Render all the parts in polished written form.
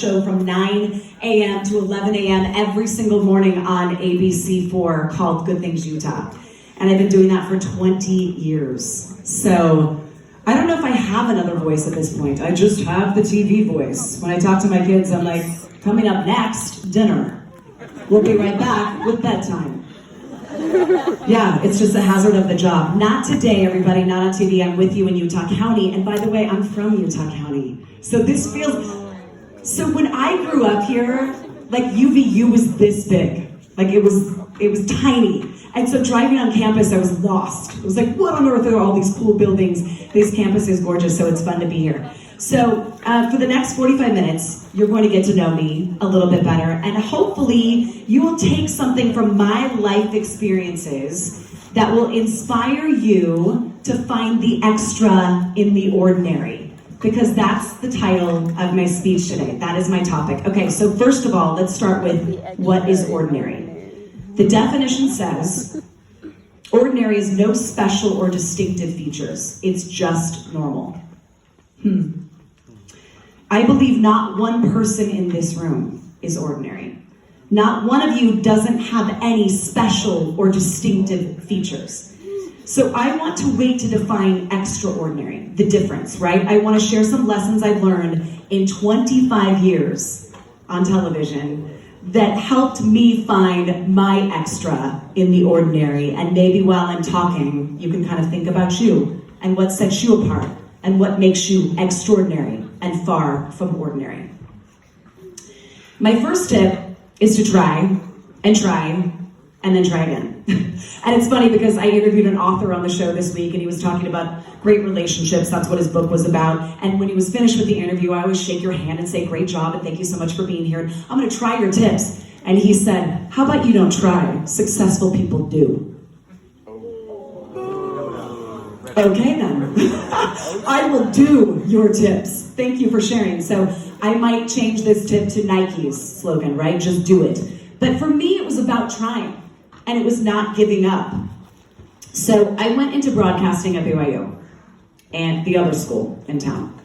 show from 9 a.m. to 11 a.m. every single morning on ABC4 called Good Things Utah. And I've been doing that for 20 years. So I don't know if I have another voice at this point. I just have the TV voice. When I talk to my kids, I'm like, coming up next, dinner. We'll be right back with bedtime. Yeah, it's just a hazard of the job. Not today, everybody, not on TV. I'm with you in Utah County. And by the way, I'm from Utah County. So this feels... So when I grew up here, like UVU was this big. Like it was tiny. And so driving on campus, I was lost. It was like, what on earth are all these cool buildings? This campus is gorgeous, so it's fun to be here. So for the next 45 minutes, you're going to get to know me a little bit better. And hopefully you will take something from my life experiences that will inspire you to find the extra in the ordinary. Because that's the title of my speech today. That is my topic. Okay, so first of all, let's start with what is ordinary. The definition says, ordinary is no special or distinctive features. It's just normal. I believe not one person in this room is ordinary. Not one of you doesn't have any special or distinctive features. So I want to wait to define extraordinary, the difference, right? I want to share some lessons I've learned in 25 years on television that helped me find my extra in the ordinary. And maybe while I'm talking, you can kind of think about you and what sets you apart and what makes you extraordinary and far from ordinary. My first tip is to try and try and then try again. And it's funny because I interviewed an author on the show this week and he was talking about great relationships. That's what his book was about. And when he was finished with the interview, I always shake your hand and say, great job and thank you so much for being here. I'm going to try your tips. And he said, how about you don't try? Successful people do. Okay then. I will do your tips. Thank you for sharing. So I might change this tip to Nike's slogan, right? Just do it. But for me, it was about trying. And it was not giving up. So I went into broadcasting at BYU and the other school in town.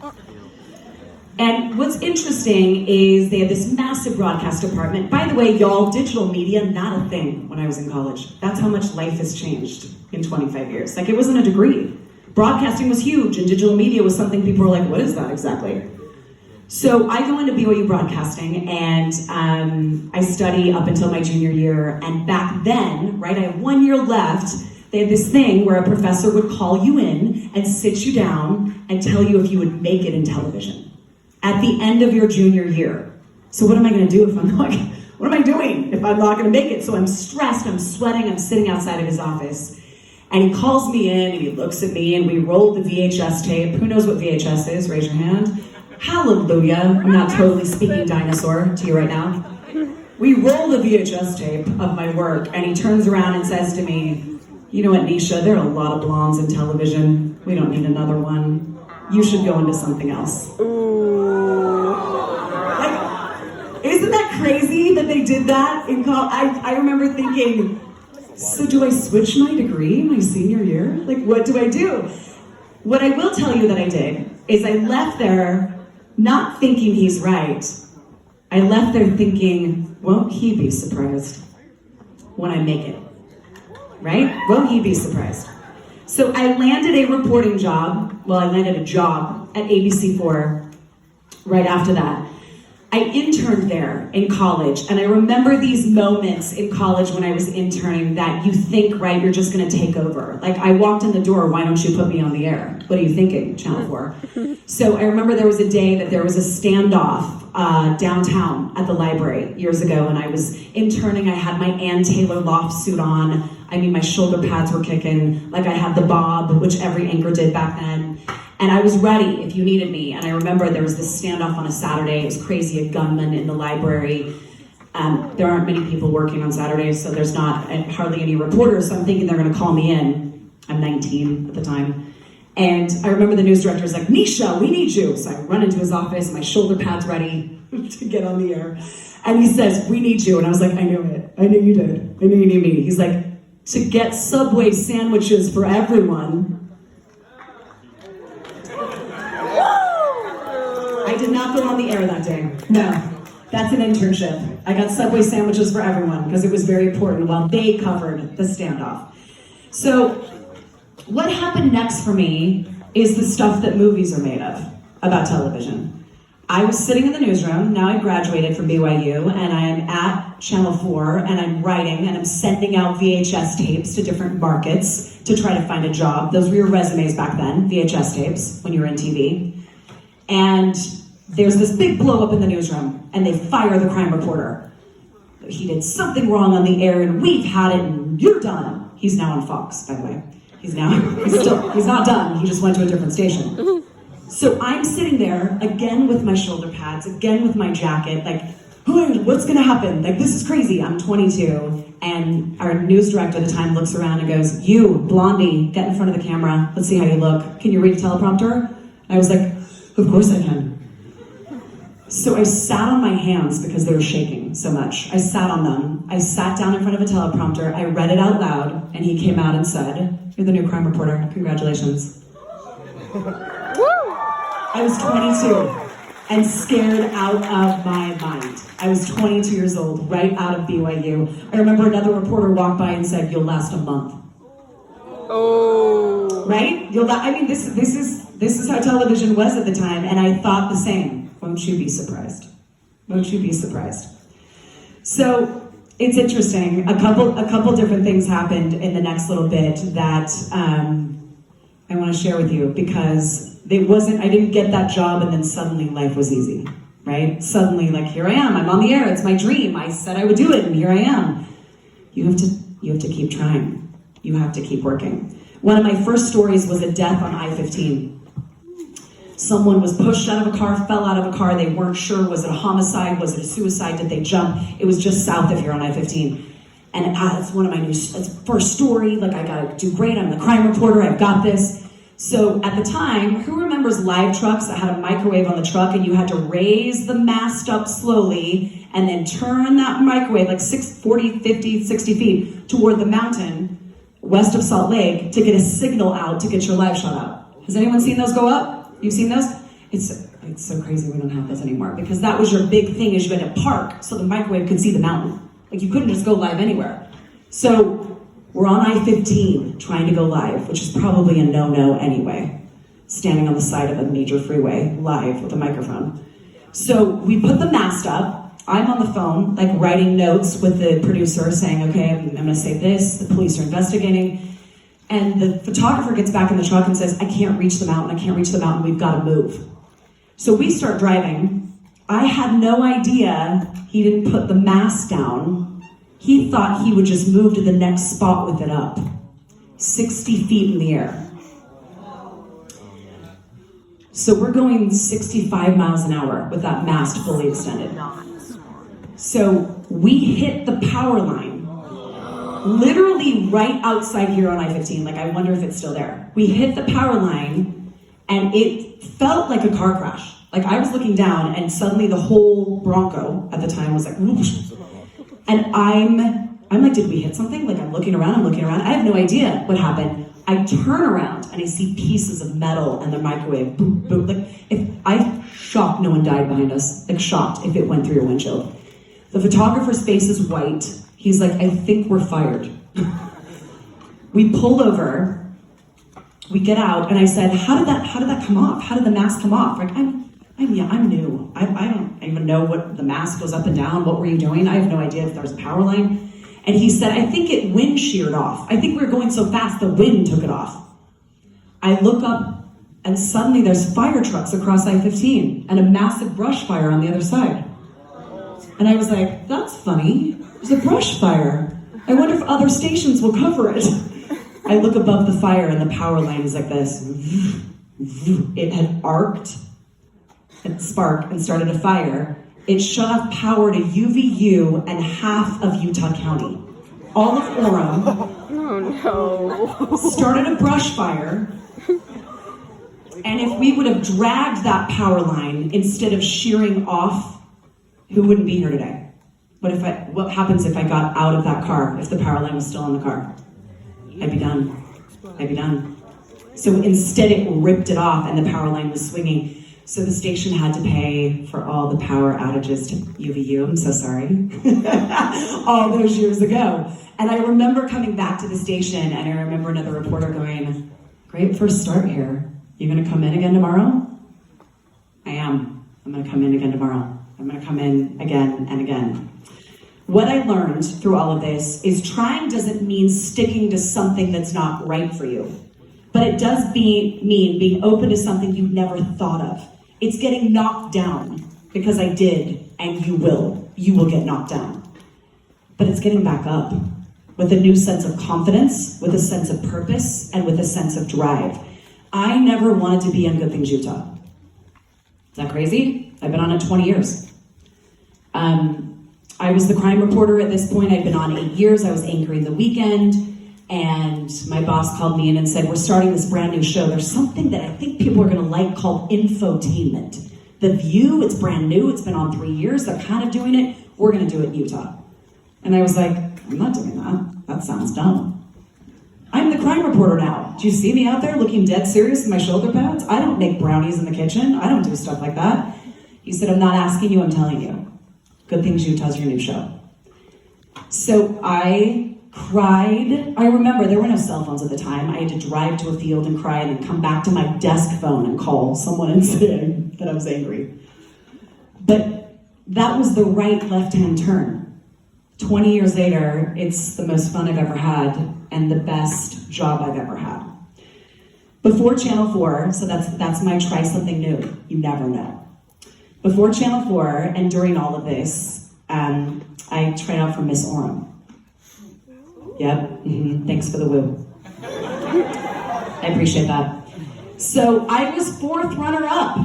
And what's interesting is they had this massive broadcast department. By the way, y'all, digital media, not a thing when I was in college. That's how much life has changed in 25 years. Like it wasn't a degree. Broadcasting was huge and digital media was something people were like, what is that exactly? So I go into BYU Broadcasting and I study up until my junior year. And back then, right, I have 1 year left. They had this thing where a professor would call you in and sit you down and tell you if you would make it in television at the end of your junior year. So what am I going to do if I'm like, what am I doing if I'm not going to make it? So I'm stressed, I'm sweating, I'm sitting outside of his office. And he calls me in and he looks at me and we roll the VHS tape. Who knows what VHS is? Raise your hand. Hallelujah. I'm not totally speaking dinosaur to you right now. We roll the VHS tape of my work and he turns around and says to me, you know what, Nisha, there are a lot of blondes in television. We don't need another one. You should go into something else. Like, isn't that crazy that they did that in college? I remember thinking, so do I switch my degree my senior year? Like, what do I do? What I will tell you that I did is I left there not thinking he's right. I left there thinking, won't he be surprised when I make it? Right? Won't he be surprised? So I landed a reporting job. Well, I landed a job at ABC4 right after that. I interned there in college, and I remember these moments in college when I was interning that you think, right, you're just gonna take over. Like, I walked in the door, why don't you put me on the air? What are you thinking, Channel 4? So I remember there was a day that there was a standoff downtown at the library years ago, and I was interning. I had my Ann Taylor loft suit on. I mean, my shoulder pads were kicking, like I had the bob, which every anchor did back then. And I was ready if you needed me. And I remember there was this standoff on a Saturday. It was crazy, a gunman in the library. There aren't many people working on Saturdays, so there's not hardly any reporters. So I'm thinking they're gonna call me in. I'm 19 at the time. And I remember the news director was like, Nisha, we need you. So I run into his office, my shoulder pads ready to get on the air. And he says, we need you. And I was like, I knew it. I knew you did. I knew you need me. He's like, to get Subway sandwiches for everyone. I did not go on the air that day. No, that's an internship. I got Subway sandwiches for everyone because it was very important while they covered the standoff. So what happened next for me is the stuff that movies are made of about television. I was sitting in the newsroom, now I graduated from BYU, and I'm at Channel 4, and I'm writing, and I'm sending out VHS tapes to different markets to try to find a job. Those were your resumes back then, VHS tapes, when you were in TV. And there's this big blow up in the newsroom, and they fire the crime reporter. He did something wrong on the air, and we've had it, and you're done. He's now on Fox, by the way. He's not done, he just went to a different station. So I'm sitting there, again with my shoulder pads, again with my jacket, like, what's gonna happen? Like, this is crazy. I'm 22, and our news director at the time looks around and goes, you, Blondie, get in front of the camera. Let's see how you look. Can you read a teleprompter? And I was like, of course I can. So I sat on my hands because they were shaking so much. I sat on them. I sat down in front of a teleprompter. I read it out loud, and he came out and said, you're the new crime reporter. Congratulations. I was 22 and scared out of my mind. I was 22 years old, right out of BYU. I remember another reporter walked by and said, you'll last a month. Oh. Right? This is how television was at the time, and I thought the same. Won't you be surprised? Won't you be surprised? So it's interesting. A couple different things happened in the next little bit that I want to share with you, because I didn't get that job and then suddenly life was easy, right? Suddenly, like, here I am, I'm on the air, it's my dream, I said I would do it, and here I am. You have to keep trying. You have to keep working. One of my first stories was a death on I-15. Someone was pushed out of a car, fell out of a car, they weren't sure, was it a homicide, was it a suicide, did they jump? It was just south of here on I-15. And it's one of my first story, like, I gotta do great, I'm the crime reporter, I've got this. So at the time, who remembers live trucks that had a microwave on the truck and you had to raise the mast up slowly and then turn that microwave like 40, 50, 60 feet toward the mountain west of Salt Lake to get a signal out to get your live shot out? Has anyone seen those go up? You've seen those? It's so crazy we don't have those anymore, because that was your big thing, is you had to park so the microwave could see the mountain. Like, you couldn't just go live anywhere. So we're on I-15 trying to go live, which is probably a no-no anyway, standing on the side of a major freeway live with a microphone. So we put the mast up. I'm on the phone, like, writing notes with the producer saying, okay, I'm gonna say this, the police are investigating. And the photographer gets back in the truck and says, I can't reach the mountain, we've gotta move. So we start driving. I had no idea he didn't put the mast down. He thought he would just move to the next spot with it up. 60 feet in the air. So we're going 65 miles an hour with that mast fully extended. So we hit the power line, literally right outside here on I-15. Like, I wonder if it's still there. We hit the power line, and it felt like a car crash. Like, I was looking down, and suddenly the whole Bronco at the time was like, whoosh. And I'm like, did we hit something? Like, I'm looking around. I have no idea what happened. I turn around and I see pieces of metal and the microwave, boom, boom. Like, I'm shocked no one died behind us. Like, shocked if it went through your windshield. The photographer's face is white. He's like, I think we're fired. We pull over, we get out, and I said, how did that come off? How did the mask come off? Like, I'm new. I don't even know what the mask goes up and down. What were you doing? I have no idea if there was a power line. And he said, I think it wind sheared off. I think we were going so fast, the wind took it off. I look up, and suddenly there's fire trucks across I-15 and a massive brush fire on the other side. And I was like, that's funny. There's a brush fire. I wonder if other stations will cover it. I look above the fire, and the power line is like this. It had arced. It sparked and started a fire. It shut off power to UVU and half of Utah County. All of Orem. Oh no. Started a brush fire. And if we would have dragged that power line instead of shearing off, who wouldn't be here today? What happens if I got out of that car, if the power line was still on the car? I'd be done. So instead it ripped it off and the power line was swinging. So the station had to pay for all the power outages to UVU. I'm so sorry. All those years ago. And I remember coming back to the station, and I remember another reporter going, "Great first start here. You gonna come in again tomorrow?" I am. I'm gonna come in again tomorrow. I'm gonna come in again and again. What I learned through all of this is trying doesn't mean sticking to something that's not right for you. But it does mean being open to something you've never thought of. It's getting knocked down, because I did, and you will. You will get knocked down. But it's getting back up with a new sense of confidence, with a sense of purpose, and with a sense of drive. I never wanted to be on Good Things Utah. Is that crazy? I've been on it 20 years. I was the crime reporter at this point. I'd been on 8 years. I was anchoring the weekend. And my boss called me in and said, "We're starting this brand new show. There's something that I think people are gonna like called infotainment. The View, it's brand new. It's been on 3 years. They're kind of doing it. We're gonna do it in Utah." And I was like, "I'm not doing that. That sounds dumb. I'm the crime reporter now. Do you see me out there looking dead serious with my shoulder pads? I don't make brownies in the kitchen. I don't do stuff like that." He said, "I'm not asking you, I'm telling you. Good Things Utah's your new show." So I cried. I remember there were no cell phones at the time. I had to drive to a field and cry and then come back to my desk phone and call someone and say that I was angry. But that was the right left-hand turn. 20 years later, it's the most fun I've ever had and the best job I've ever had. Before Channel 4, so that's my try something new. You never know. Before Channel 4 and during all of this, I tried out for Miss Orem. Yep, thanks for the woo. I appreciate that. So I was 4th runner-up.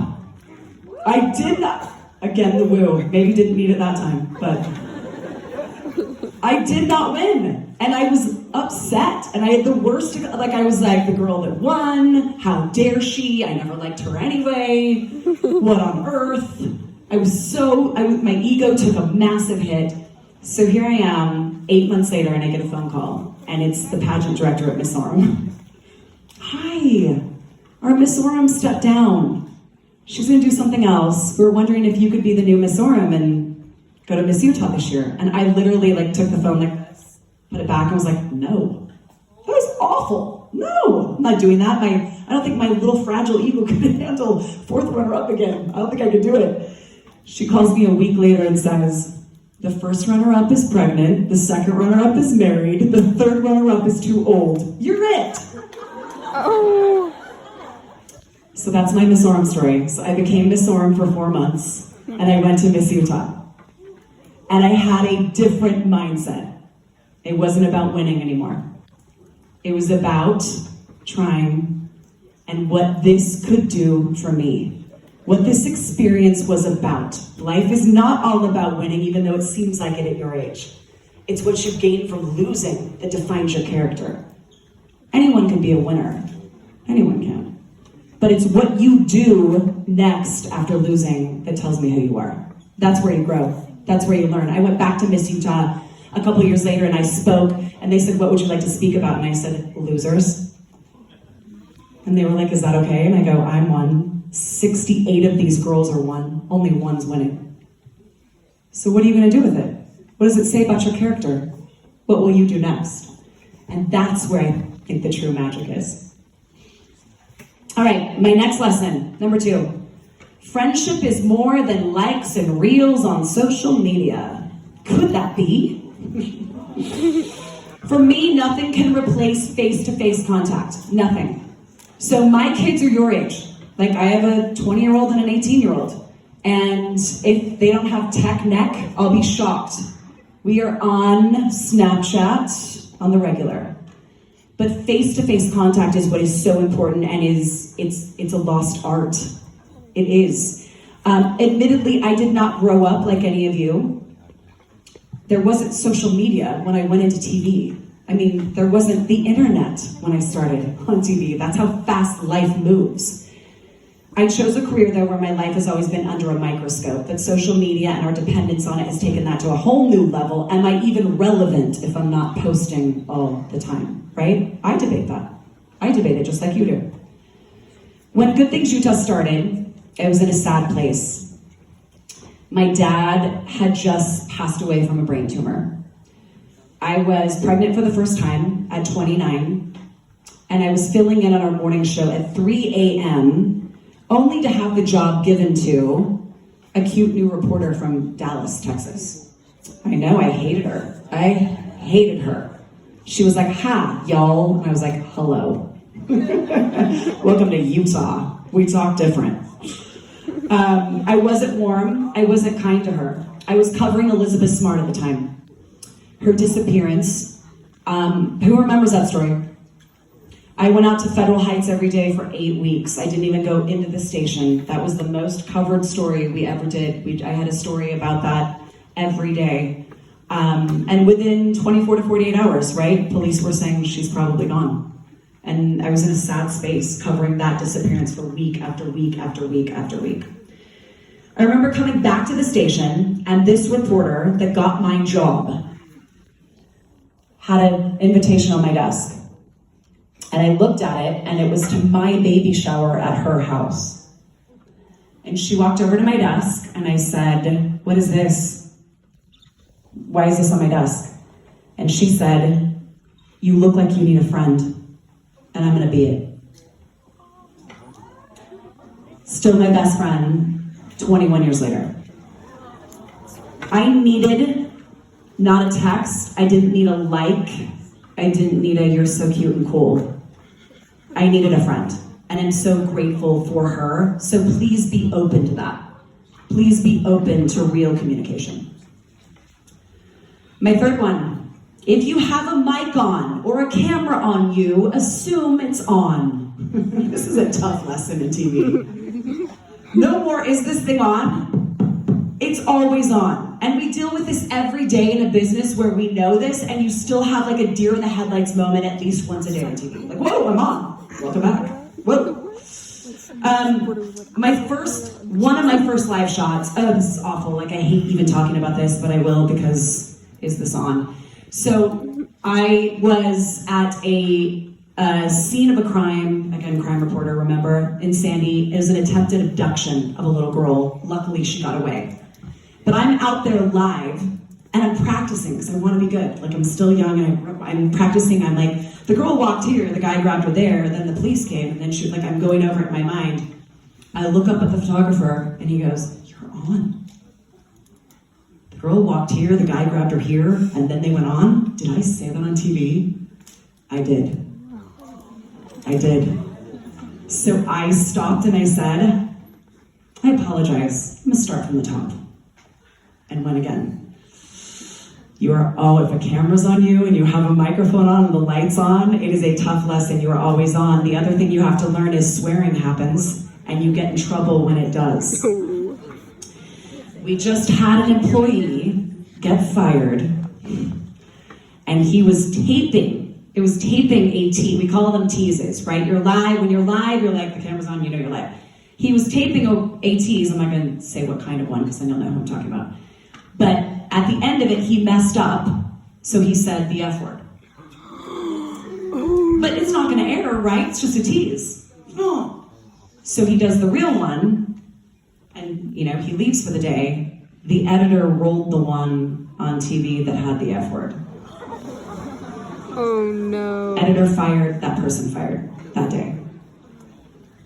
I did not, again the woo, maybe didn't need it that time, but I did not win. And I was upset, and I had the worst, like I was like, the girl that won, how dare she, I never liked her anyway, what on earth? My ego took a massive hit. So here I am, 8 months later, and I get a phone call, and it's the pageant director at Miss Orem. "Hi, our Miss Orem stepped down. She's gonna do something else. We're wondering if you could be the new Miss Orem and go to Miss Utah this year." And I literally took the phone like this, put it back, and was like, "No, that was awful. No, I'm not doing that. I don't think my little fragile ego could handle 4th runner-up again. I don't think I could do it." She calls me a week later and says, "The 1st runner-up is pregnant, the 2nd runner-up is married, the 3rd runner-up is too old. You're it." Oh. So that's my Miss Orem story. So I became Miss Orem for 4 months, and I went to Miss Utah. And I had a different mindset. It wasn't about winning anymore. It was about trying and what this could do for me. What this experience was about. Life is not all about winning, even though it seems like it at your age. It's what you gain from losing that defines your character. Anyone can be a winner. Anyone can. But it's what you do next after losing that tells me who you are. That's where you grow. That's where you learn. I went back to Miss Utah a couple years later and I spoke, and they said, "What would you like to speak about?" And I said, "Losers." And they were like, "Is that okay?" And I go, "I'm one. 68 of these girls are one. Only one's winning. So what are you going to do with it? What does it say about your character? What will you do next?" And that's where I think the true magic is. All right, my next lesson, number 2. Friendship is more than likes and reels on social media. Could that be? For me, nothing can replace face-to-face contact. Nothing. So my kids are your age. Like, I have a 20-year-old and an 18-year-old. And if they don't have tech neck, I'll be shocked. We are on Snapchat on the regular. But face-to-face contact is what is so important, and it's a lost art. It is. Admittedly, I did not grow up like any of you. There wasn't social media when I went into TV. I mean, there wasn't the internet when I started on TV. That's how fast life moves. I chose a career, though, where my life has always been under a microscope, that social media and our dependence on it has taken that to a whole new level. Am I even relevant if I'm not posting all the time, right? I debate that. I debate it just like you do. When Good Things Utah started, I was in a sad place. My dad had just passed away from a brain tumor. I was pregnant for the first time at 29, and I was filling in on our morning show at 3 a.m., only to have the job given to a cute new reporter from Dallas, Texas. I know, I hated her. I hated her. She was like, "Ha, y'all," and I was like, "Hello. Welcome to Utah. We talk different." I wasn't warm. I wasn't kind to her. I was covering Elizabeth Smart at the time. Her disappearance. Who remembers that story? I went out to Federal Heights every day for 8 weeks. I didn't even go into the station. That was the most covered story we ever did. I had a story about that every day. And within 24 to 48 hours, right, police were saying she's probably gone. And I was in a sad space covering that disappearance for week after week after week after week. I remember coming back to the station, and this reporter that got my job had an invitation on my desk. And I looked at it, and it was to my baby shower at her house. And she walked over to my desk, and I said, "What is this? Why is this on my desk?" And she said, "You look like you need a friend, and I'm gonna be it." Still my best friend, 21 years later. I needed not a text, I didn't need a like, I didn't need a "you're so cute and cool." I needed a friend, and I'm so grateful for her. So please be open to that. Please be open to real communication. My third one, if you have a mic on or a camera on you, assume it's on. This is a tough lesson in TV. No more "is this thing on?" It's always on. And we deal with this every day in a business where we know this, and you still have like a deer in the headlights moment at least once a day on TV. Like, whoa, I'm on. Welcome back. Whoa. One of my first live shots, oh, this is awful. Like, I hate even talking about this, but I will because is this on? So I was at a scene of a crime, again, crime reporter, remember, in Sandy. It was an attempted abduction of a little girl. Luckily, she got away. But I'm out there live, and I'm practicing because I want to be good. Like, I'm still young, and I'm practicing. I'm like, the girl walked here, the guy grabbed her there, then the police came, and then she, like, I'm going over it in my mind. I look up at the photographer, and he goes, "You're on. The girl walked here, the guy grabbed her here, and then they went on. Did I say that on TV?" I did. I did. So I stopped and I said, "I apologize. I'm gonna start from the top." And went again. If a camera's on you and you have a microphone on and the light's on, it is a tough lesson. You are always on. The other thing you have to learn is swearing happens, and you get in trouble when it does. We just had an employee get fired, and he was taping. It was taping a tease. We call them teases, right? You're live. When you're live, you're like, the camera's on, you know you're live. He was taping a tease. I'm not going to say what kind of one because then you'll know who I'm talking about. But at the end of it, he messed up, so he said the F word. But it's not going to air, right? It's just a tease. So he does the real one, and he leaves for the day. The editor rolled the one on TV that had the F word. Oh no. Editor fired, that person fired that day.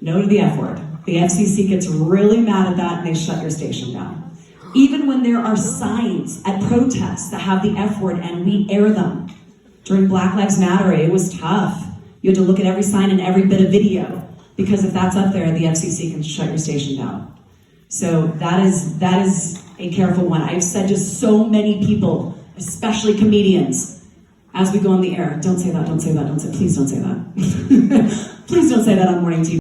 No to the F word. The FCC gets really mad at that, and they shut your station down. Even when there are signs at protests that have the F word and we air them. During Black Lives Matter, it was tough. You had to look at every sign and every bit of video, because if that's up there, the FCC can shut your station down. So that is a careful one. I've said to so many people, especially comedians, as we go on the air, don't say that, don't say that, please don't say that. Please don't say that on morning TV.